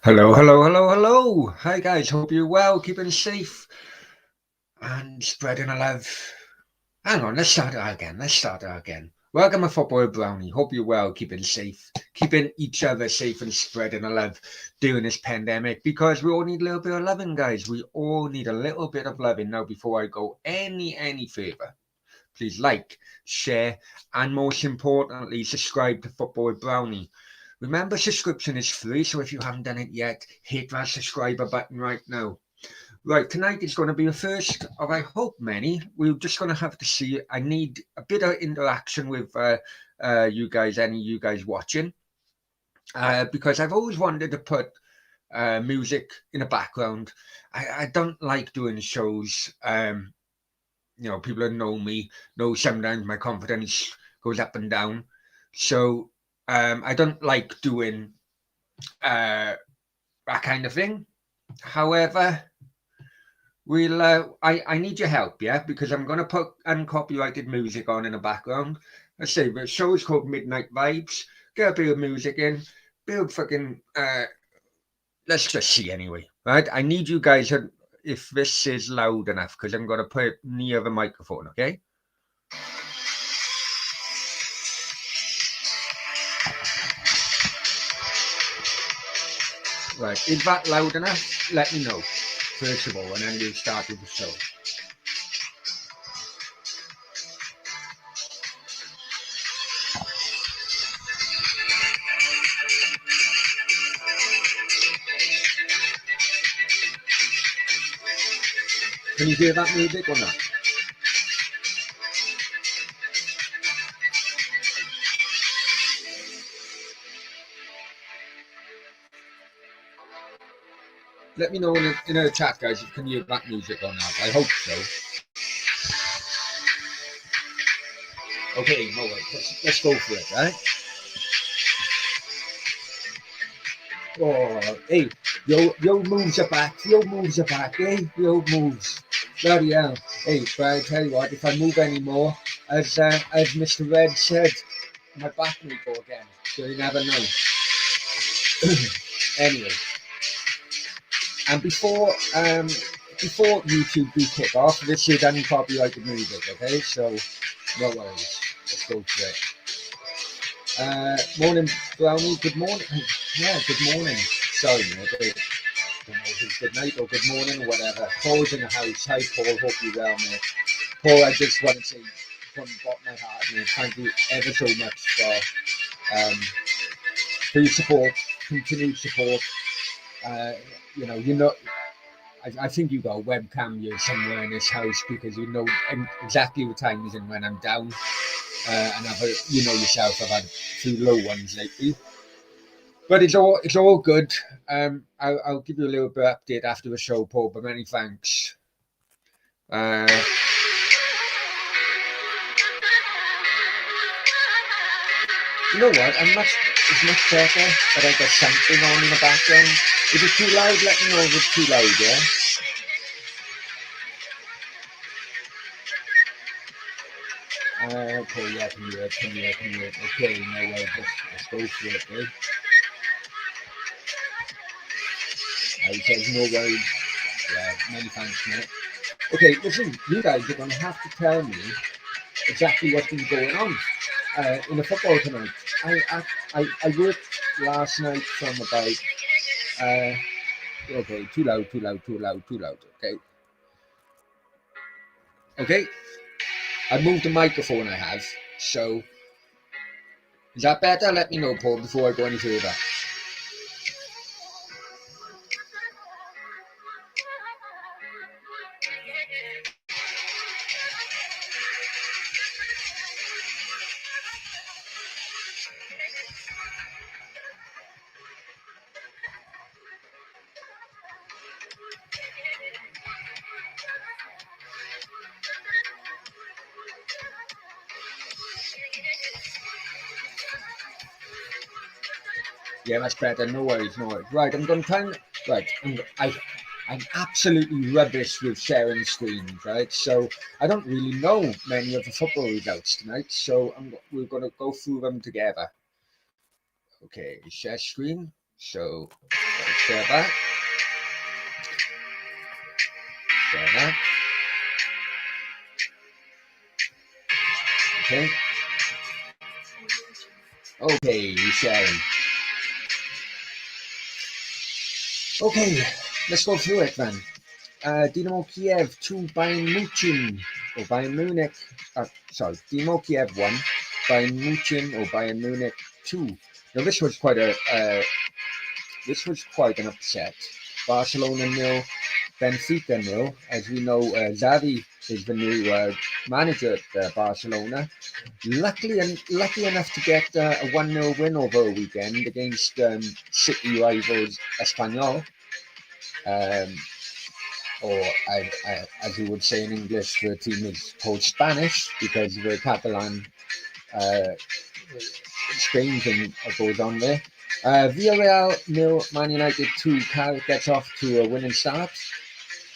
Hello, hello, hello, hello. Hi guys, hope you're well, keeping safe and spreading a love. Hang on, let's start that again. Welcome to Football Brownie. Hope you're well, keeping safe, keeping each other safe and spreading a love during this pandemic because we all need a little bit of loving, guys. We all need a little bit of loving. Now, before I go any further, please like, share, and most importantly, subscribe to Football Brownie. Remember, subscription is free, so if you haven't done it yet, hit that subscriber button right now. Right, tonight is going to be the first of, I hope, many. We're just going to have to see. I need a bit of interaction with you guys, any of you guys watching, because I've always wanted to put music in the background. I don't like doing shows. People that know me know sometimes my confidence goes up and down. So I don't like doing that kind of thing. However, I need your help, yeah, because I'm gonna put uncopyrighted music on in the background. Let's say the show is called Midnight Vibes. Get a bit of music in, bit of fucking let's just see anyway, right? I need you guys if this is loud enough because I'm gonna put it near the microphone, okay? Right, is that loud enough? Let me know, first of all, and then we'll start with the show. Can you hear that music or not? Let me know in the chat, guys, if you can hear that music or not. I hope so. Okay, no worries. Let's go for it, right? Oh, hey, yo moves are back. Yo moves are back, eh? Yo moves. Bloody hell. Hey, but I tell you what, if I move anymore, as Mr. Red said, my back may go again. So you never know. Anyway. And before YouTube do kick off, this is uncopyrighted music, okay? So no worries. Let's go for it. Morning, Brownie. Good morning. Yeah, good morning. Sorry, mate. I don't know if it's good night or good morning or whatever. Paul's in the house. Hi, Paul. Hope you're well, mate. Paul, I just want to say from the bottom of my heart, mate, thank you ever so much for your support, continued support. I think you got a webcam here somewhere in this house because you know exactly the times and when I'm down. And you know yourself, I've had a few low ones lately. But it's all good. I'll give you a little bit of update after the show, Paul. But many thanks. You know what? It's much better that I got something on in the background. If it's too loud, let me know if it's too loud, yeah? Okay, yeah, can you hear it. Okay, no way, let's go for it, eh? He says, no worries. Yeah, many thanks, mate. Okay, listen, you guys are going to have to tell me exactly what's been going on in the football tonight. I worked last night from about okay, too loud. Okay, I moved the microphone I have, so is that better? Let me know, Paul, before I go any further. Yeah, that's better. No worries. Right, I'm going to try and... Right, I'm absolutely rubbish with sharing screens, right? So I don't really know many of the football results tonight, so we're going to go through them together. Okay, share screen. So share that. Share that. Okay. Okay, sharing. Okay, let's go through it then. Dynamo Kiev 2, Bayern Munich, or Bayern Munich. Sorry, Dynamo Kiev 1, Bayern Munich or Bayern Munich 2. Now this was quite an upset. Barcelona 0, Benfica 0. As we know, Xavi is the new manager at Barcelona. Lucky enough to get a 1-0 win over a weekend against City rivals Espanyol. Or as you would say in English, the team is called Spanish because the Catalan Spain thing goes on there. Villarreal 0, Man United 2. Carrick gets off to a winning start.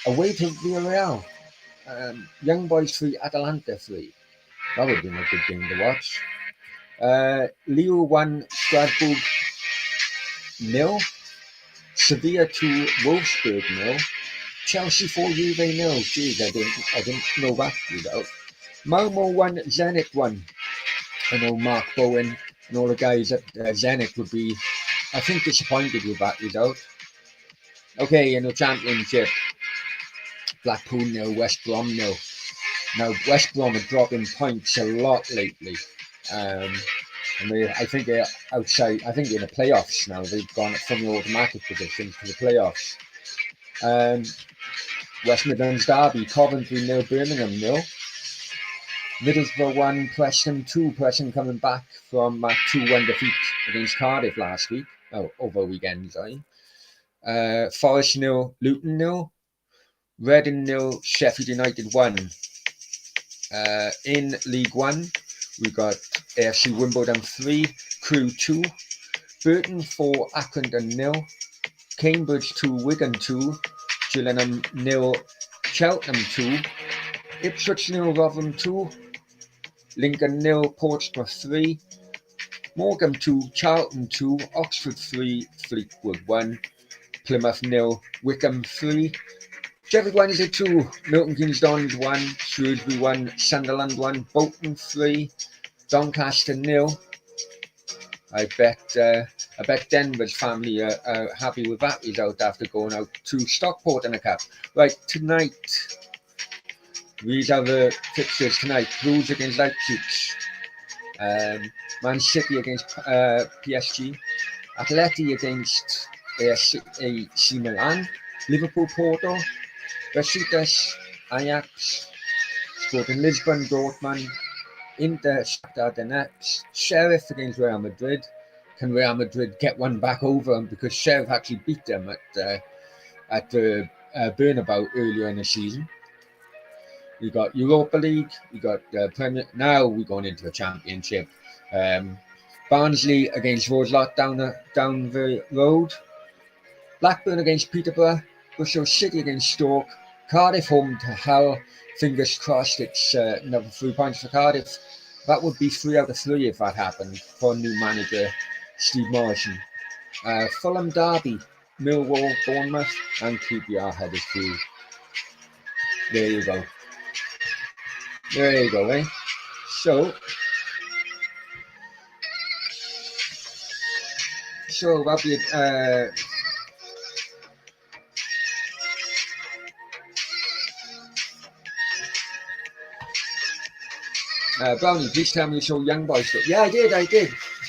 Away to Villarreal. Young Boys 3, Atalanta 3. That would have been a good game to watch. Lille 1, Strasbourg 0. Sevilla 2, Wolfsburg 0. Chelsea 4, Juve 0. Jeez, I didn't know that result. Malmo 1, Zenit 1. I know Mark Bowen and all the guys at Zenit would be, I think, disappointed with that result. Okay, in the Championship, Blackpool 0, West Brom 0. Now, West Brom are dropping points a lot lately. And I think they're outside, I think in the playoffs now. They've gone from the automatic position to the playoffs. West Midlands Derby, Coventry 0, Birmingham 0. Middlesbrough 1, Preston 2. Preston coming back from that 2-1 defeat against Cardiff last week. Oh, over a weekend, sorry. Forest 0, Luton 0. Reading 0, Sheffield United 1. In League 1, we got AFC Wimbledon 3, Crew 2. Burton 4, Accrington 0. Cambridge 2, Wigan 2. Gillingham 0, Cheltenham 2. Ipswich 0, Rotherham 2. Lincoln 0, Portsmouth 3. Morecambe 2, Charlton 2. Oxford 3, Fleetwood 1. Plymouth 0, Wickham 3. Sheffield Wednesday 2, Milton Keynes Dons 1. Shrewsbury 1, Sunderland 1. Bolton 3. Doncaster 0. I bet Denver's family are happy with that result after going out to Stockport in a cup. Right, tonight, these are the fixtures tonight. Blues against Leipzig. Man City against PSG. Atleti against AC Milan. Liverpool Porto. Besiktas Ajax. Sporting Lisbon Dortmund. Inter Shakhtar Donetsk. Sheriff against Real Madrid. Can Real Madrid get one back over them because Sheriff actually beat them at the Bernabeu earlier in the season? We got Europa League. We got Premier. Now we're going into the Championship. Barnsley against Roselot down the road. Blackburn against Peterborough. Bristol City against Stoke. Cardiff home to Hull. Fingers crossed it's another 3 points for Cardiff. That would be 3 out of 3 if that happened for new manager Steve Morrison. Fulham Derby, Millwall, Bournemouth, and QPR headed through. There you go. There you go, eh? So that'll be Brownie, please tell me you saw Young Boys. Yeah, I did.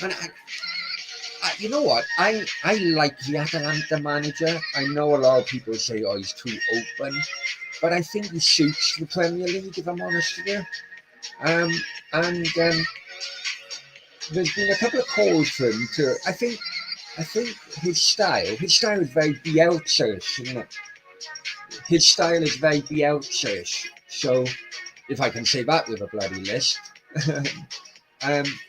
And you know what? I like the Atalanta manager. I know a lot of people say, oh, he's too open. But I think he suits the Premier League, if I'm honest with you. And there's been a couple of calls for him to. I think his style is very Bielsa-ish, isn't it? His style is very Bielsa-ish. So, if I can say that with a bloody list.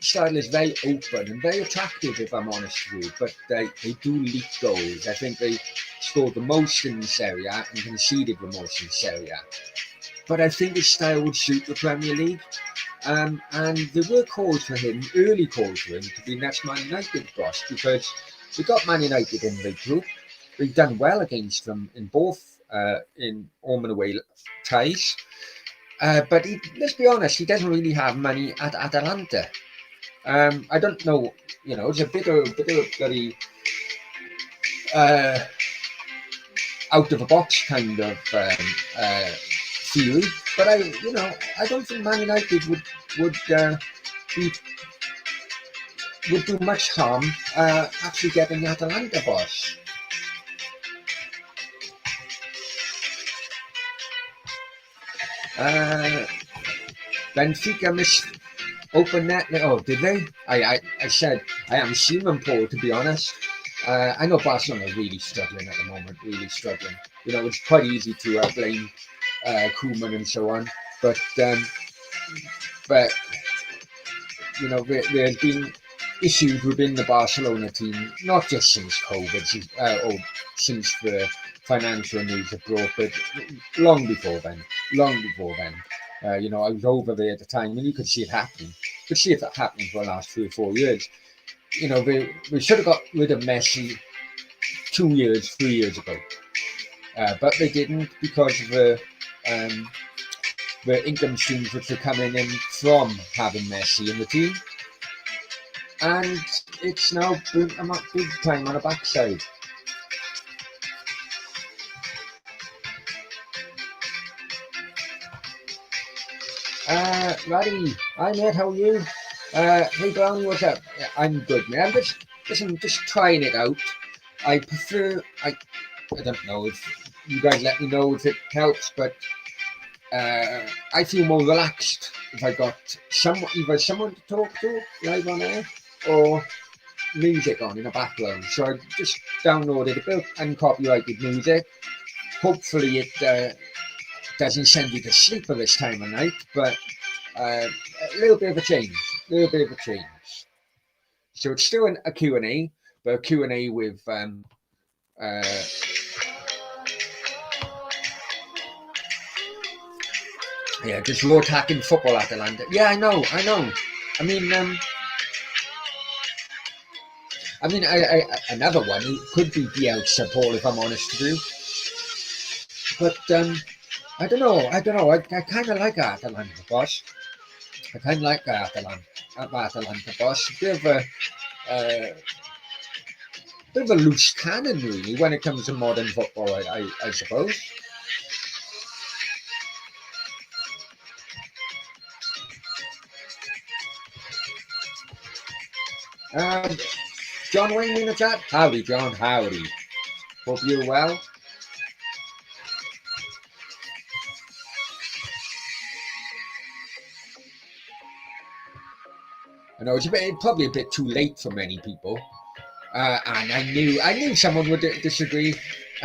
Style is very open and very attractive, if I'm honest with you, but they do leak goals. I think they scored the most in Serie A and conceded the most in Serie A. But I think his style would suit the Premier League. And there were calls for him, early calls for him, to be next Man United boss, because we got Man United in the group. We've done well against them in both in home and away ties. But let's be honest, he doesn't really have money at Atalanta. I don't know, it's a bit of bloody out of the box kind of theory. But I don't think Man United would be would do much harm actually getting the Atalanta boss. Benfica missed open net. Oh, did they? I said I haven't seen them, Paul, to be honest. I know Barcelona are really struggling at the moment, really struggling. It's quite easy to blame Koeman and so on, but there's been issues within the Barcelona team, not just since COVID or since the financial news have broke, but long before then. I was over there at the time, and you could see it happening. You could see it happening for the last 3 or 4 years. We should have got rid of Messi 2 years, 3 years ago, but they didn't because of the income streams which were coming in from having Messi in the team, and it's now big time on the backside. Laddie, hi mate, how are you? Hey Brownie, what's up? Yeah, I'm good, mate. I'm just trying it out. I prefer, I don't know if you guys let me know if it helps, but I feel more relaxed if I got either someone to talk to live on air or music on in the background. So I just downloaded a bit of uncopyrighted music. Hopefully it doesn't send you to sleep at this time of night, but a little bit of a change. So it's still a Q&A, but a Q&A with just raw attacking football at Atalanta. Yeah, I know. I mean, another one who could be Bielsa, Paul, if I'm honest with you. But I don't know. I kind of like Atalanta, boss. I kind of like Atalanta, boss. Bit of a loose cannon, really, when it comes to modern football, I suppose. John Wayne in the chat. Howdy, John. Howdy. Hope you're well. I know it's probably a bit too late for many people, and I knew someone would disagree.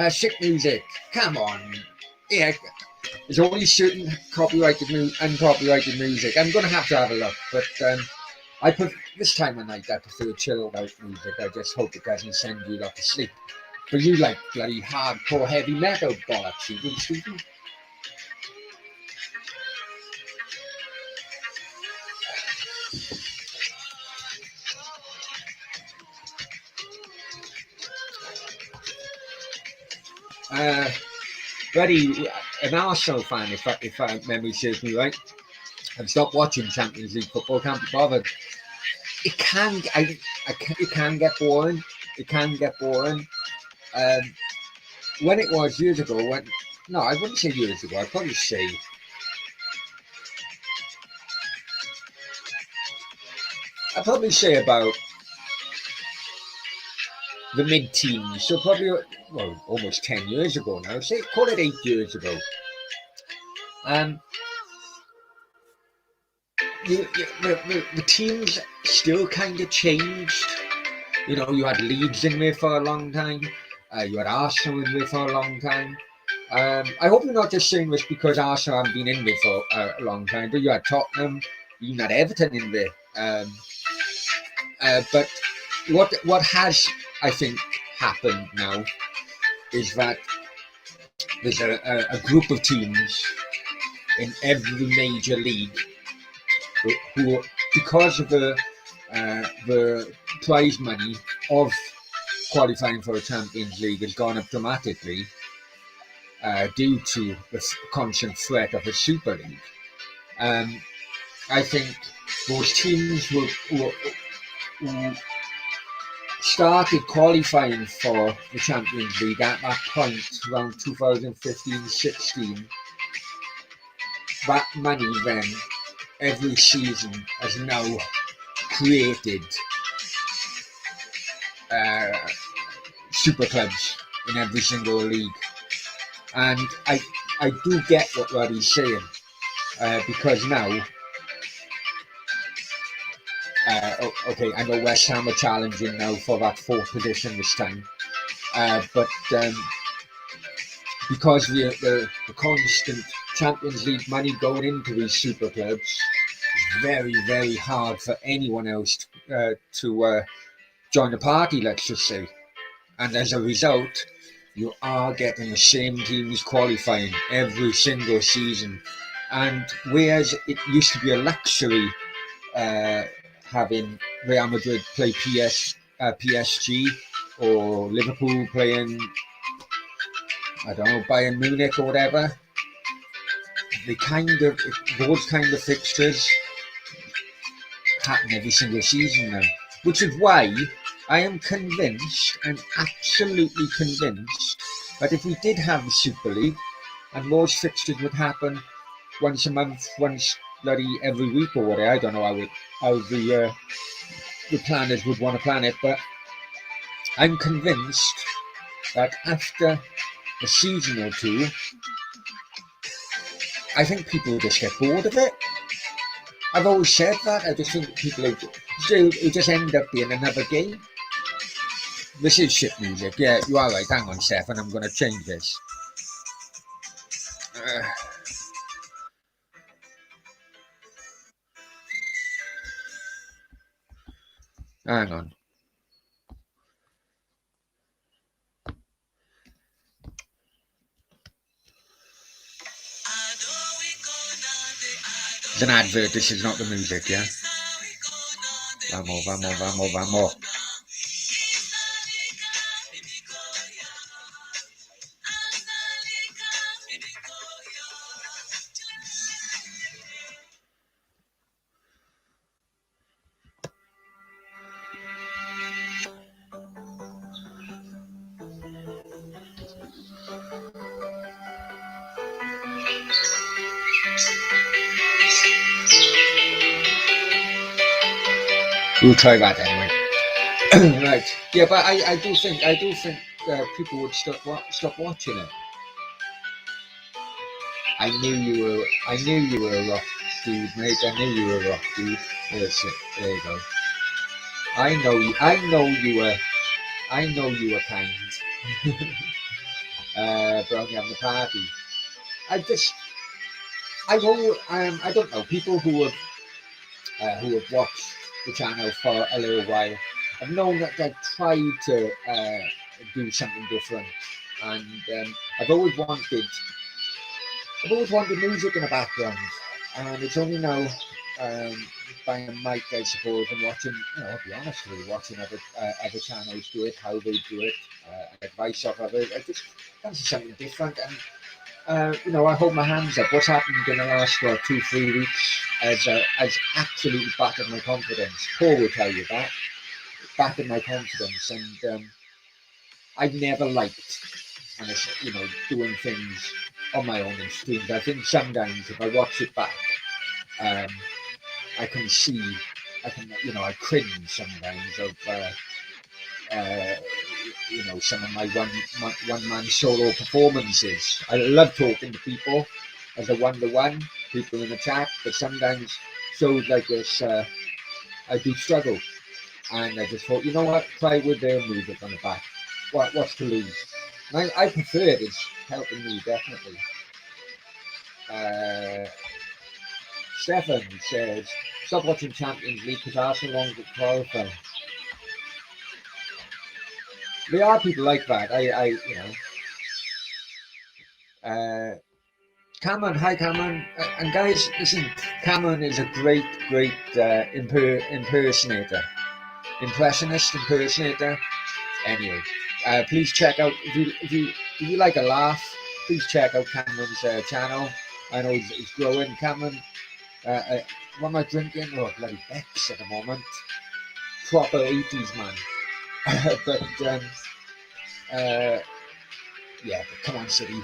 Sick music, come on, yeah. There's only certain copyrighted uncopyrighted music. I'm gonna have to have a look, but I put this time of night I prefer chilled out music. I just hope it doesn't send you lot to sleep. But you like bloody hardcore heavy metal bollocks, you do, Stephen. Very an Arsenal fan, if memory serves me right. I've stopped watching Champions League football. Can't be bothered. It can get boring. When it was years ago, I wouldn't say years ago. I'd probably say about the mid-teens, so probably almost 10 years ago now. Say call it 8 years ago. The teams still kind of changed. You had Leeds in there for a long time. You had Arsenal in there for a long time. I hope you're not just saying this because Arsenal haven't been in there for a long time, but you had Tottenham, you had Everton in there. But what has, I think, happened now is that there's a group of teams in every major league who because of the prize money of qualifying for a Champions League has gone up dramatically due to the constant threat of a Super League. I think those teams who started qualifying for the Champions League at that point around 2015-16, that money then every season has now created super clubs in every single league. And I do get what he's saying, because now, okay, I know West Ham are challenging now for that fourth position this time, but because the constant Champions League money going into these super clubs, it's very, very hard for anyone else to join the party, let's just say. And as a result, you are getting the same teams qualifying every single season. And whereas it used to be a luxury having Real Madrid play PSG, or Liverpool playing, I don't know, Bayern Munich or whatever, those kind of fixtures happen every single season now. Which is why I am convinced, and absolutely convinced, that if we did have the Super League and those fixtures would happen once a month, once bloody every week or whatever, I don't know how the planners would want to plan it, but I'm convinced that after a season or two, I think people will just get bored of it. I've always said that. I just think people will just end up being another game. This is shit music. Yeah, you are right. Hang on, Stefan. I'm going to change this. Hang on. It's an advert. This is not the music, yeah? Vamos. We'll try that anyway. Right. Yeah, but I do think people would stop watching it. I knew you were a rock dude, mate. I knew you were a rock dude. There you go. I know you were kind. Brownie on the party. I don't know, people who have watched the channel for a little while, I've known that they've tried to do something different, and I've always wanted music in the background, and it's only now buying a mic, I suppose, and watching, I'll be honest with you, watching other channels do it, how they do it, advice of others. I just fancy something different, and I hold my hands up. What's happened in the last 2-3 weeks has absolutely battered my confidence. Paul will tell you that. Battered my confidence, and I've never liked, doing things on my own in streams. I think sometimes if I watch it back, I cringe sometimes of some of my one-man solo performances. I love talking to people as a one-to-one, people in the chat, but sometimes shows like this, I do struggle. And I just thought, you know what, try with their music on the back. What's to lose? And I prefer it. It's helping me, definitely. Stefan says, stop watching Champions League because Arsenal won't get qualified. There are people like that. Cameron, hi Cameron, and guys, listen, Cameron is a great impersonator, impressionist impersonator. Anyway, please check out if you like a laugh. Please check out Cameron's channel. I know he's growing. Cameron, what am I drinking? Oh, bloody Beck's at the moment. Proper 80s man. but uh, yeah, but come on, City,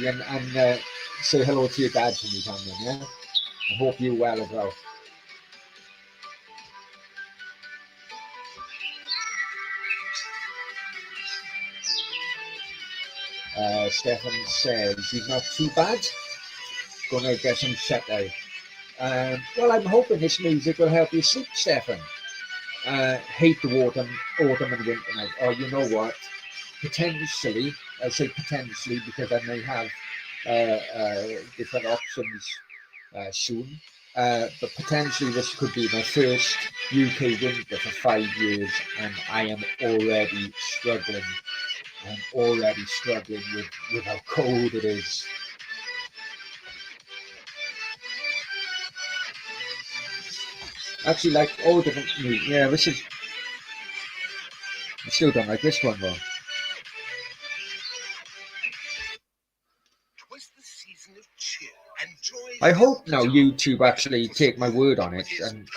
and say hello to your dad for me, Cameron. Yeah, I hope you're well as well. Stefan says he's not too bad. Gonna get some shut out. Well, I'm hoping this music will help you sleep, Stefan. Hate the autumn and winter night. Or you know what? Potentially, I say potentially because I may have different options soon. But potentially this could be my first UK winter for 5 years, and I am already struggling. I'm already struggling with how cold it is. Actually, like all different. Yeah, this is. I still don't like this one though. I hope now YouTube actually take my word on it, and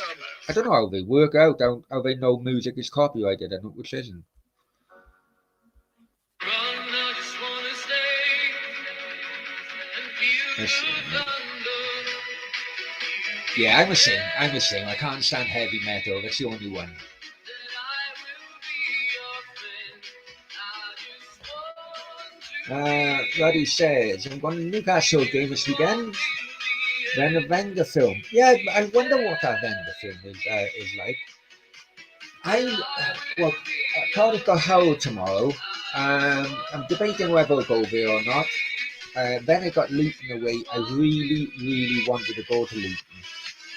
I don't know how they work out how they know music is copyrighted and which isn't. Yeah, I'm the same. I'm the same. I can't stand heavy metal. That's the only one. Roddy says, I'm going to Newcastle game this weekend. Then a Wenger film. Yeah, I wonder what that Wenger film is like. Well, Cardiff got Hull tomorrow. I'm debating whether I'll go there or not. Then I got Luton away. I really, really wanted to go to Luton.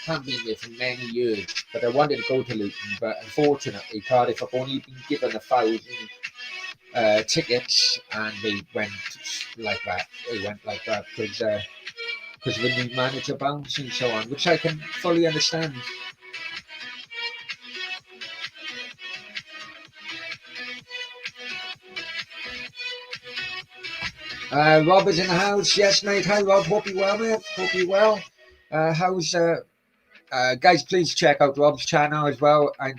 Haven't been there for many years, but I wanted to go to Luton. But unfortunately, Cardiff have only been given 1,000 tickets, and they went like that. They went like that because of the new manager bounce and so on, which I can fully understand. Rob is in the house. Yes, mate. Hi, Rob. Hope you're well, mate. Hope you're well. How's guys? Please check out Rob's channel as well. I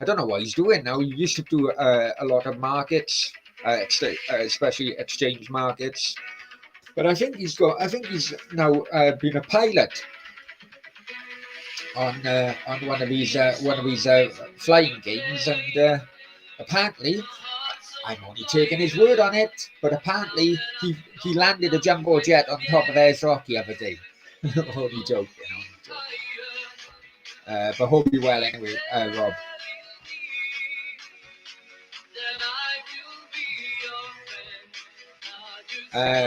don't know what he's doing now. He used to do a lot of markets, especially exchange markets. But I think he's now been a pilot on one of these flying games, and apparently I'm only taking his word on it, but apparently he landed a jumbo jet on top of Ayers Rock the other day. Only joking. But hope you're well anyway, Rob.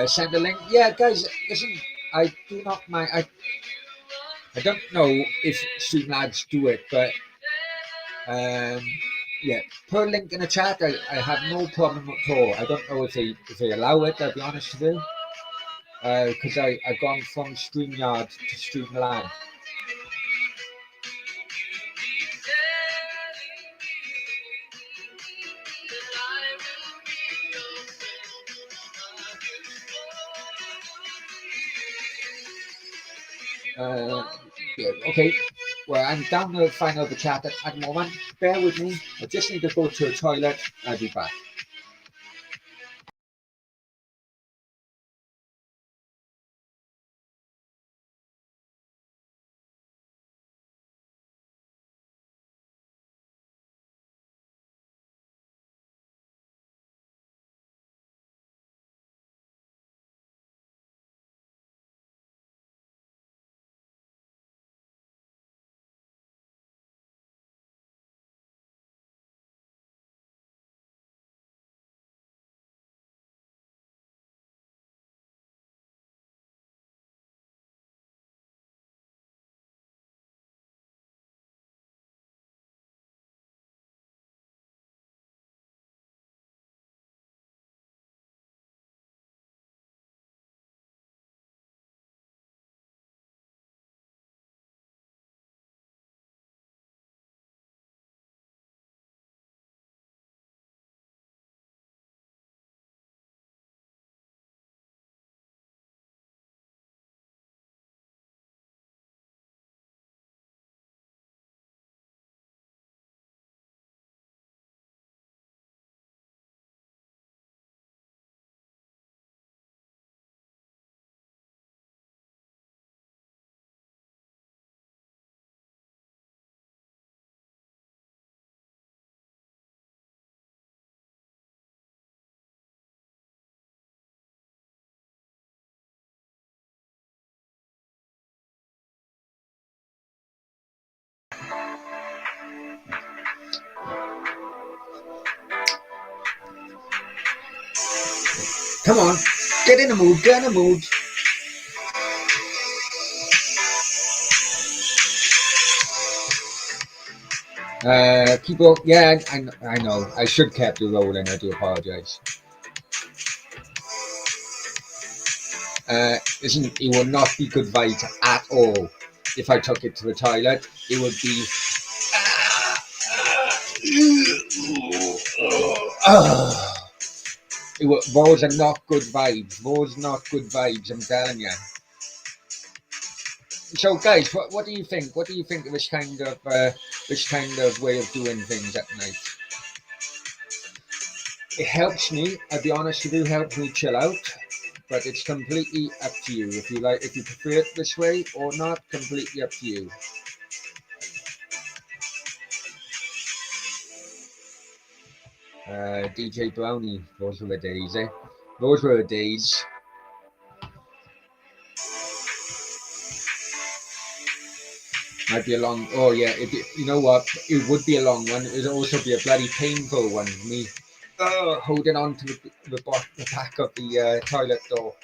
Send a link. Yeah, guys, listen, I do not mind. I don't know if Streamlabs do it, but um, yeah, put a link in the chat. I have no problem at all. I don't know if they allow it. I'll be honest with you, because I've gone from StreamYard to Streamlabs. Yeah, okay. Well, I'm down the final of the chat at the moment. Bear with me. I just need to go to a toilet. I'll be back. Come on, get in the mood, get in the mood. People, yeah, I know. I should kept it rolling. I do apologize. Listen, it will not be good vibes at all if I took it to the toilet. It would be. Those are not good vibes. Those not good vibes. I'm telling you. So, guys, what do you think? What do you think of this kind of way of doing things at night? It helps me. I'll be honest, it do help me chill out. But it's completely up to you. If you prefer it this way or not, completely up to you. DJ Brownie, those were the days, eh? Those were the days. Might be a long. Oh yeah, you know what? It would be a long one. It'd also be a bloody painful one. Me holding on to the back of the toilet door.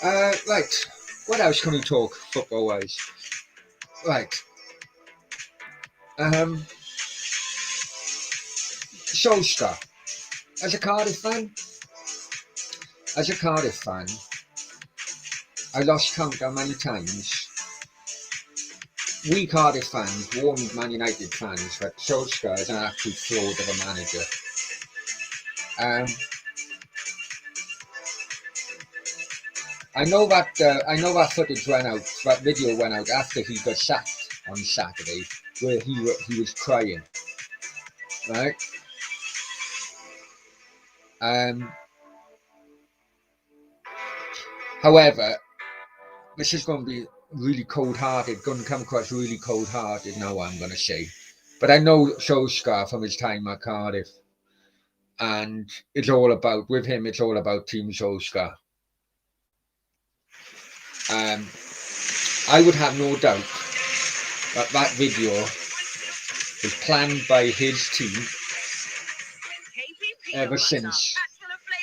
Right. What else can we talk football-wise? Right. Solskjaer. As a Cardiff fan, I lost count how many times we Cardiff fans warned Man United fans that Solskjaer is an absolute fraud of a manager. I know that footage went out, that video went out after he got sacked on Saturday, where he was crying, right? However, this is going to be really cold-hearted, going to come across really cold-hearted now, I'm going to say. But I know Solskjaer from his time at Cardiff, and it's all about Team Solskjaer. I would have no doubt that video was planned by his team ever since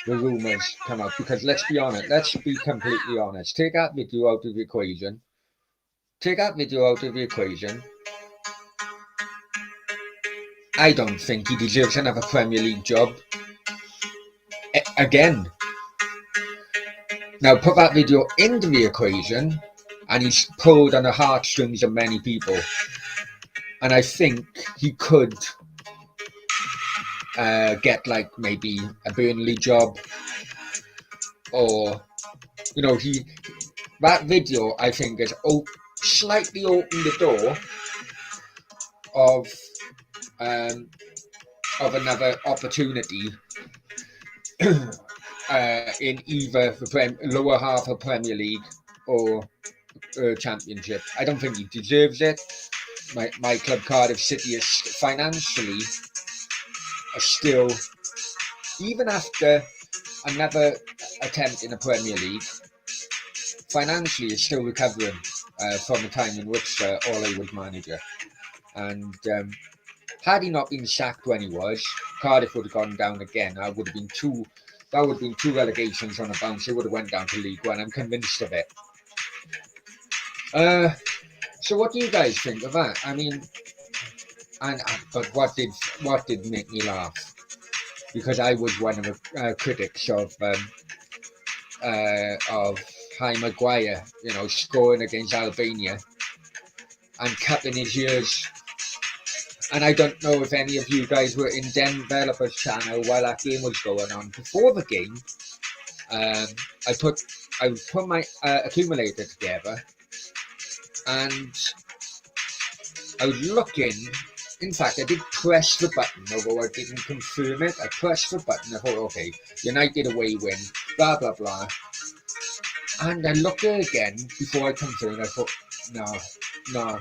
the rumours come out. Because let's be completely honest. Take that video out of the equation. I don't think he deserves another Premier League job again. Now put that video into the equation, and he's pulled on the heartstrings of many people. And I think he could get like maybe a Burnley job, or that video I think has slightly opened the door of another opportunity in either the lower half of Premier League or Championship. I don't think he deserves it. My club Cardiff City is financially still, even after another attempt in the Premier League, financially is still recovering from the time in which Ole was manager. And had he not been sacked when he was, Cardiff would have gone down again. That would have been two relegations on a bounce. They would have went down to League One. I'm convinced of it. So what do you guys think of that? I mean, but what did make me laugh? Because I was one of the critics of Harry Maguire, scoring against Albania and cutting his ears. And I don't know if any of you guys were in Developers channel while that game was going on. Before the game, I put my accumulator together, and I was looking. In fact, I did press the button, although I didn't confirm it. I pressed the button. I thought, okay, United away win, blah blah blah. And I looked at it again before I confirmed. I thought, no.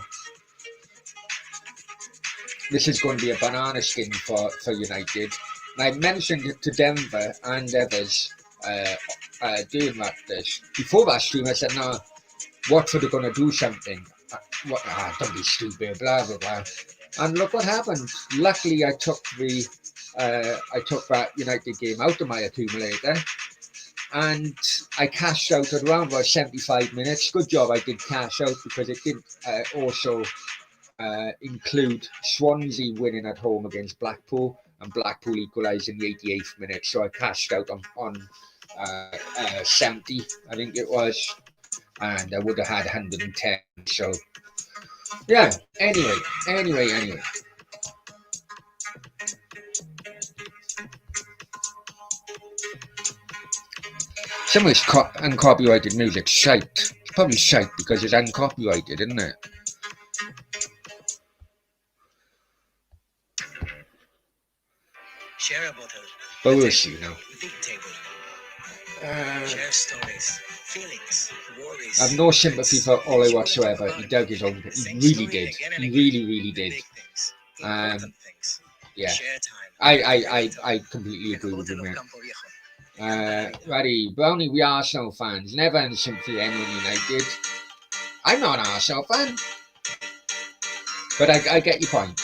This is going to be a banana skin for United. And I mentioned it to Denver and others doing this. Before that stream, I said, no, Watford are going to do something. Don't be stupid, blah, blah, blah. And look what happened. Luckily, I took the I took that United game out of my accumulator, and I cashed out at around about 75 minutes. Good job I did cash out, because it did also include Swansea winning at home against Blackpool, and Blackpool equalised in the 88th minute. So I cashed out on 70, I think it was, and I would have had 110. So yeah. Anyway. Some of this uncopyrighted music shite. It's probably shite because it's uncopyrighted, isn't it? Share a bottle. But we'll see now. Big table. Share stories, feelings, worries. I have no sympathy for Ole whatsoever. He dug his own. He really did. He really did. Yeah. I completely agree with you, mate. Righty, Brownie, we Arsenal fans. Never any sympathy for anyone United. I'm not an Arsenal fan, but I get your point.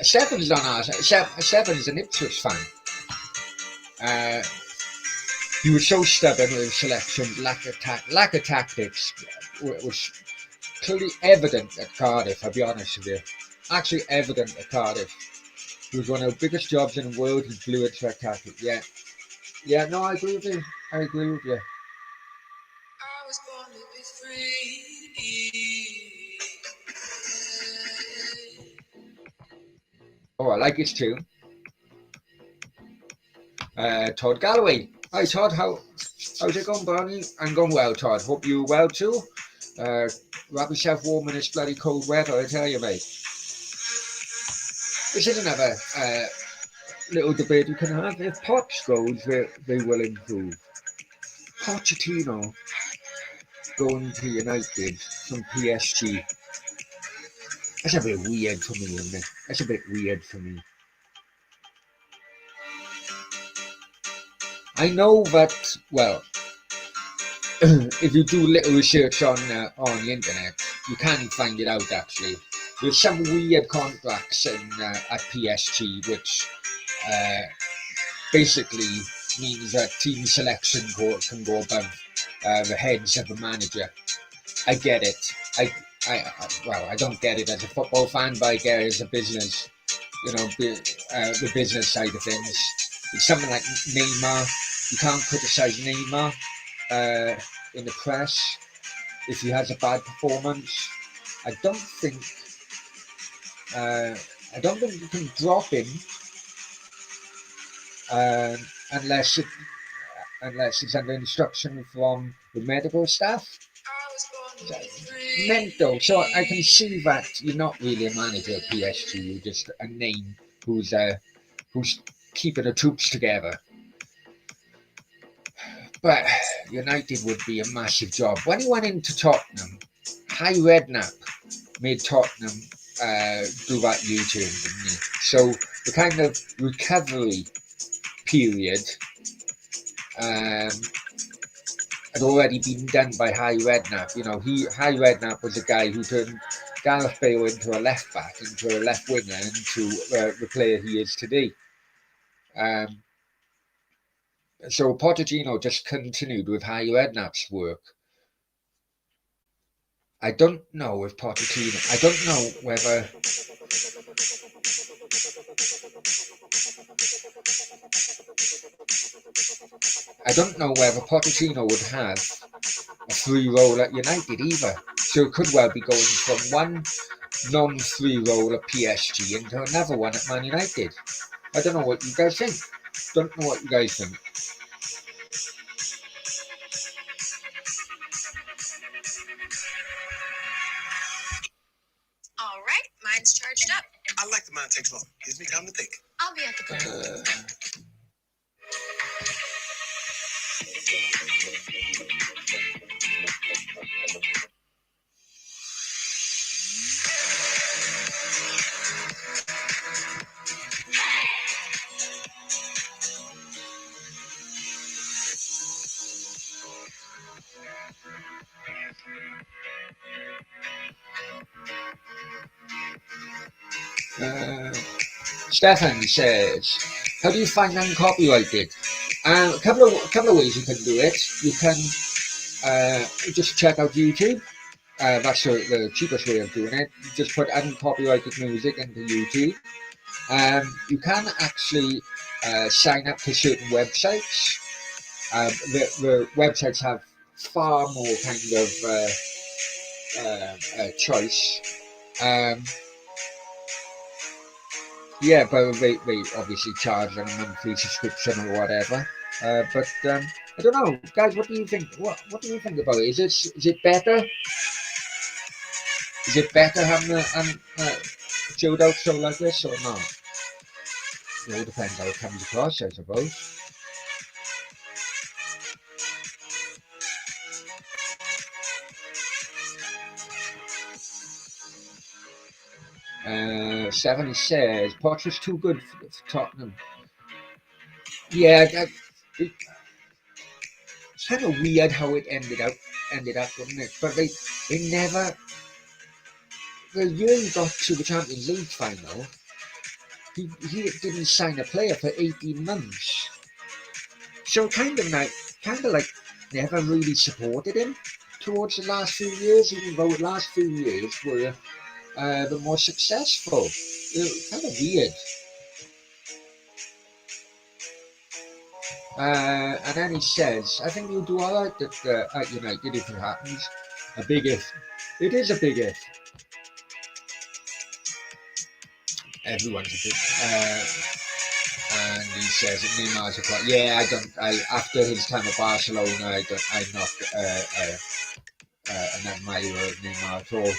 Stefan's not Arsenal. Stefan's an Ipswich fan. He was so stubborn with his selection, lack of tactics was clearly evident at Cardiff. I'll be honest with you, actually evident at Cardiff. He was one of the biggest jobs in the world. He blew it spectacularly. Yeah. No, I agree with you. I was born to be free. Oh, I like it too. Todd Galloway. Hi Todd, how's it going, Brownie? I'm going well, Todd. Hope you're well too. Wrap yourself warm in this bloody cold weather, I tell you, mate. This is another little debate we can have. If Poch goes, they will improve. Pochettino going to United from PSG. That's a bit weird for me, isn't it? That's a bit weird for me. I know that, well, if you do little research on the internet, you can find it out actually. There's some weird contracts at PSG which basically means that team selection can go above the heads of the manager. I get it. I don't get it as a football fan, but I get it as a business. The business side of things. It's something like Neymar. You can't criticise Neymar in the press if he has a bad performance. I don't think you can drop him unless it's under instruction from the medical staff. Mental. So I can see that you're not really a manager at PSG. You're just a name who's keeping the troops together. But United would be a massive job. When he went into Tottenham, High Redknapp made Tottenham do that U-turn, didn't he? So the kind of recovery period had already been done by High Redknapp. High Redknapp was a guy who turned Gareth Bale into a left back, into a left winger, into the player he is today. So Pochettino just continued with High Redknapp's work. I don't know if Pochettino. I don't know whether. I don't know whether Pochettino would have a free role at United either. So it could well be going from one non-free role at PSG into another one at Man United. I don't know what you guys think. All right, mine's charged up. I like the mine takes long. Gives me time to think. I'll be at the pool. Stefan says, how do you find uncopyrighted? A couple of ways you can do it. You can just check out YouTube. That's the cheapest way of doing it. Just put uncopyrighted music into YouTube. You can actually sign up to certain websites. The websites have far more kind of choice. Yeah, but they obviously charge on a monthly subscription or whatever. But I don't know, guys. What do you think? What do you think about it? Is it better? Is it better having a chilled out show like this or not? It all depends how it comes across, I suppose. Seven says Poch was too good for Tottenham. Yeah, it's kind of weird how it ended up, wasn't it? But they never. The year he got to the Champions League final, he didn't sign a player for 18 months. So kind of like never really supported him towards the last few years, even though the last few years were the more successful. Kind of weird. And then he says, I think you'll do all right at United if it happens. A big if. It is a big if. Everyone's a big. And he says that Neymar's a quite. Yeah, after his time at Barcelona, I'm not an admirer of Neymar at all.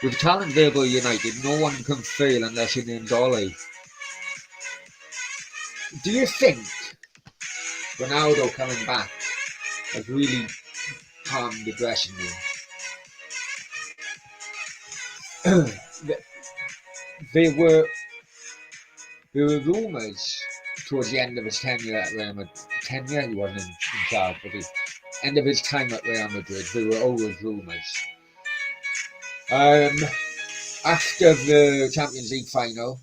With talent there by United, no one can fail unless your name's Ollie. Do you think Ronaldo coming back has really calmed the dressing room? There were rumours towards the end of his tenure at Real Madrid. He wasn't in charge, but the end of his time at Real Madrid, there were always rumours. After the Champions League final,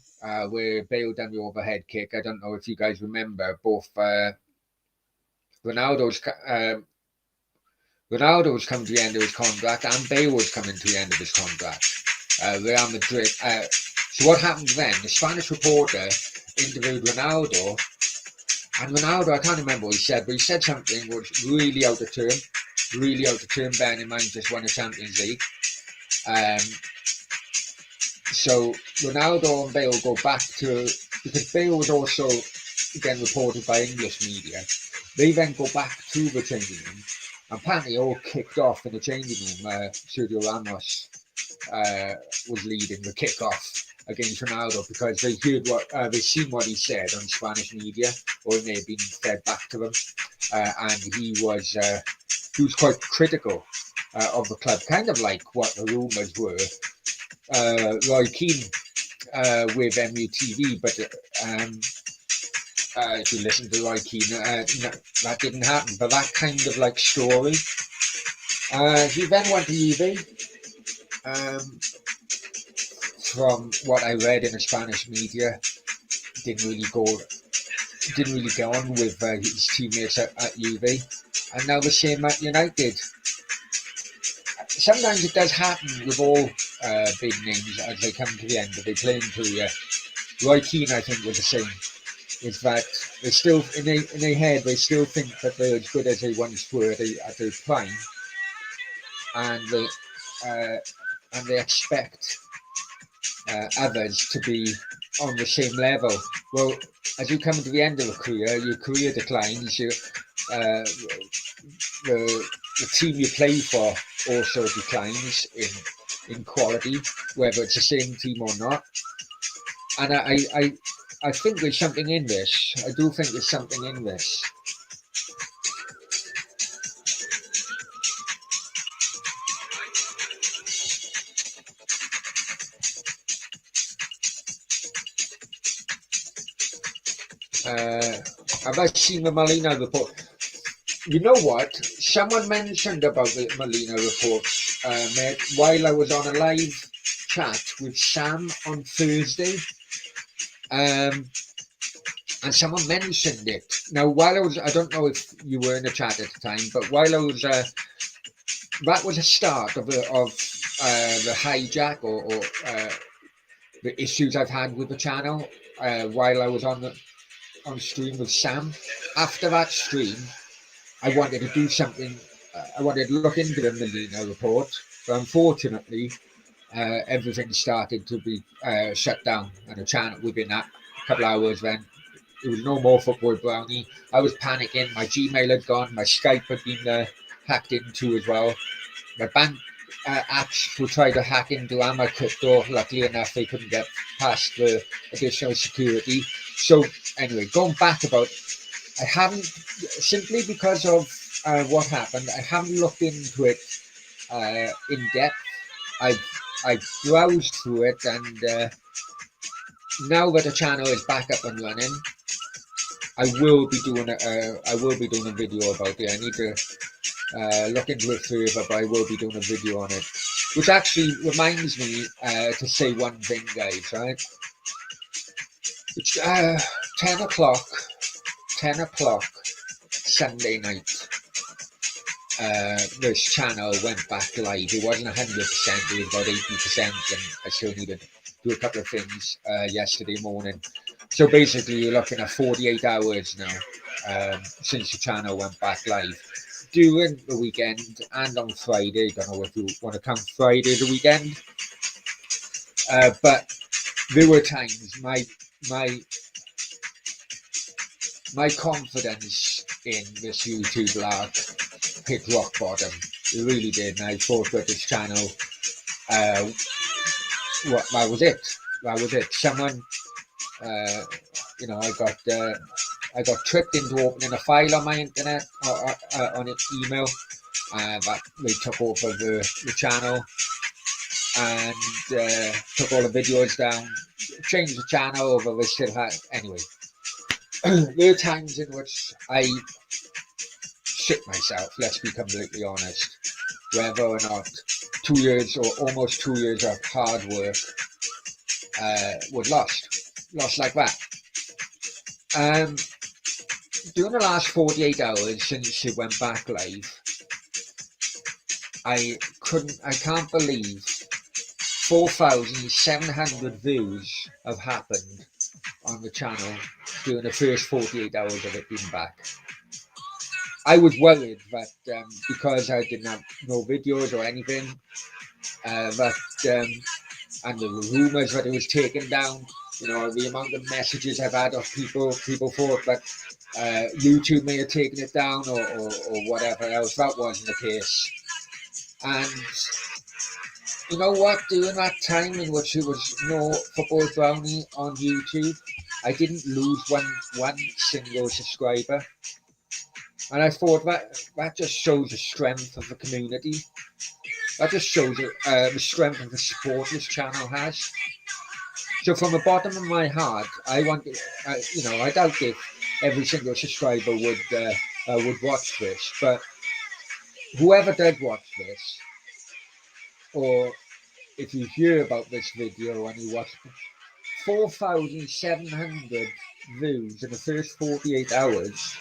where Bale done the overhead kick, I don't know if you guys remember, both Ronaldo's coming to the end of his contract and Bale was coming to the end of his contract. Real Madrid. So what happened then? The Spanish reporter interviewed Ronaldo, and Ronaldo, I can't remember what he said, but he said something which really out of turn, bearing in mind just won the Champions League. So Ronaldo and Bale go back to, because Bale was also again reported by English media, they then go back to the changing room, and apparently all kicked off in the changing room. Sergio Ramos was leading the kick-off against Ronaldo because they heard they seen what he said on Spanish media, or it may have been fed back to them, and he was quite critical of the club, kind of like what the rumours were. Roy Keane with MUTV, but if you listen to Roy Keane, that didn't happen. But that kind of like story. He then went to Juve. From what I read in the Spanish media, didn't really get on with his teammates at Juve, and now the same at United. Sometimes it does happen with all big names as they come to the end of their playing career. Roy Keane, I think, was the same. In fact, they still in their head they still think that they're as good as they once were at their prime, and they expect others to be on the same level. Well, as you come to the end of a career, your career declines. The team you play for also declines in quality, whether it's the same team or not. And I think there's something in this. I do think there's something in this. Have I seen the Molina report? You know what? Someone mentioned about the Molina report mate, while I was on a live chat with Sam on Thursday, and someone mentioned it. Now, while I don't know if you were in the chat at the time, but while I was, that was a start of the hijack or the issues I've had with the channel while I was on stream with Sam. After that stream, I wanted to do something. I wanted to look into the Melina report, but unfortunately, everything started to be shut down, and the channel within that couple of hours, then there was no more Football Brownie. I was panicking. My Gmail had gone. My Skype had been hacked into as well. My bank apps were trying to hack into Amma Crypto. Luckily enough, they couldn't get past the additional security. So anyway, going back about, I haven't, simply because of what happened, I haven't looked into it in depth. I've browsed through it, and now that the channel is back up and running, I will be doing a video about it. I need to look into it further, but I will be doing a video on it. Which actually reminds me to say one thing, guys. Right? It's 10 o'clock. 10 o'clock Sunday night. This channel went back live. It wasn't 100%. It was about 80%, and I still needed to do a couple of things yesterday morning. So basically, you're looking at 48 hours now since the channel went back live. During the weekend and on Friday, don't know if you want to count Friday the weekend, but there were times my confidence in this YouTube lark hit rock bottom. It really did, and I thought that this channel, that was it. That was it. Someone, I got tricked into opening a file on my internet, on an email, that they took over the channel and took all the videos down, changed the channel over. They still had, anyway. There are times in which I shit myself, let's be completely honest, whether or not 2 years or almost 2 years of hard work was lost like that. During the last 48 hours since it went back live, I can't believe 4,700 views have happened on the channel during the first 48 hours of it being back. I was worried that because I didn't have no videos or anything, and the rumours that it was taken down, the amount of messages I've had of people thought that YouTube may have taken it down or whatever else. That wasn't the case. And you know what? During that time in which there was no Football Brownie on YouTube, I didn't lose one single subscriber. And I thought that just shows the strength of the community. That just shows the strength of the support this channel has. So from the bottom of my heart, I wanted, I doubt if every single subscriber would watch this, but whoever did watch this, or if you hear about this video and you watch 4,700 views in the first 48 hours,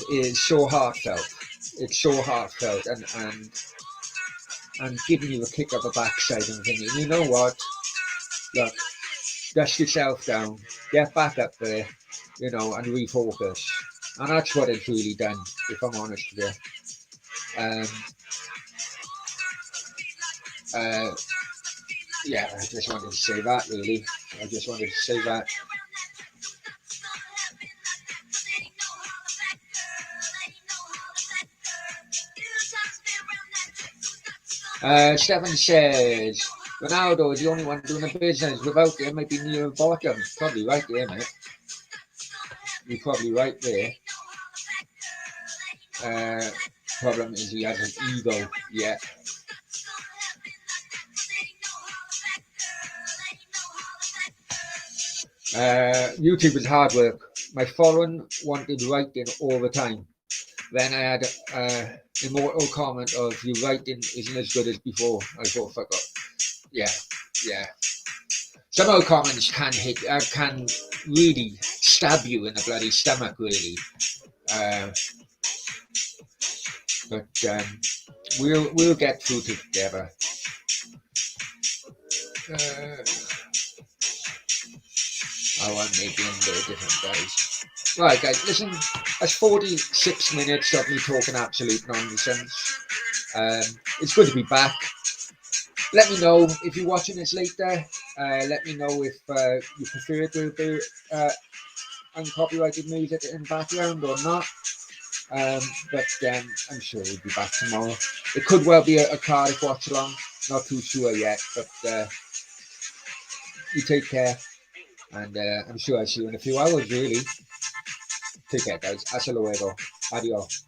is so heartfelt. It's so heartfelt and giving you a kick up the backside and thinking, you know what? Look, dust yourself down, get back up there, and refocus. And that's what it's really done, if I'm honest with you. Yeah, I just wanted to say that, really. I just wanted to say that. Stefan says, Ronaldo is the only one doing a business. Without him, might be near the bottom. Probably right there, mate. You're probably right there. Problem is he has an ego. Yeah. YouTube is hard work. My following wanted writing all the time. Then I had immortal comment of your writing isn't as good as before. I thought, fuck up. Yeah, yeah. Some of the comments can really stab you in the bloody stomach, really. Uh, but we'll get through together. I won't make it into different days. Right, guys, listen. That's 46 minutes of me talking absolute nonsense. It's good to be back. Let me know if you're watching this later. Let me know if you prefer to do uncopyrighted music in the background or not. But I'm sure we'll be back tomorrow. It could well be a Cardiff watch along. Not too sure yet, but you take care. And I'm sure I'll see you in a few hours, really. Take care, guys. Hasta luego. Adios.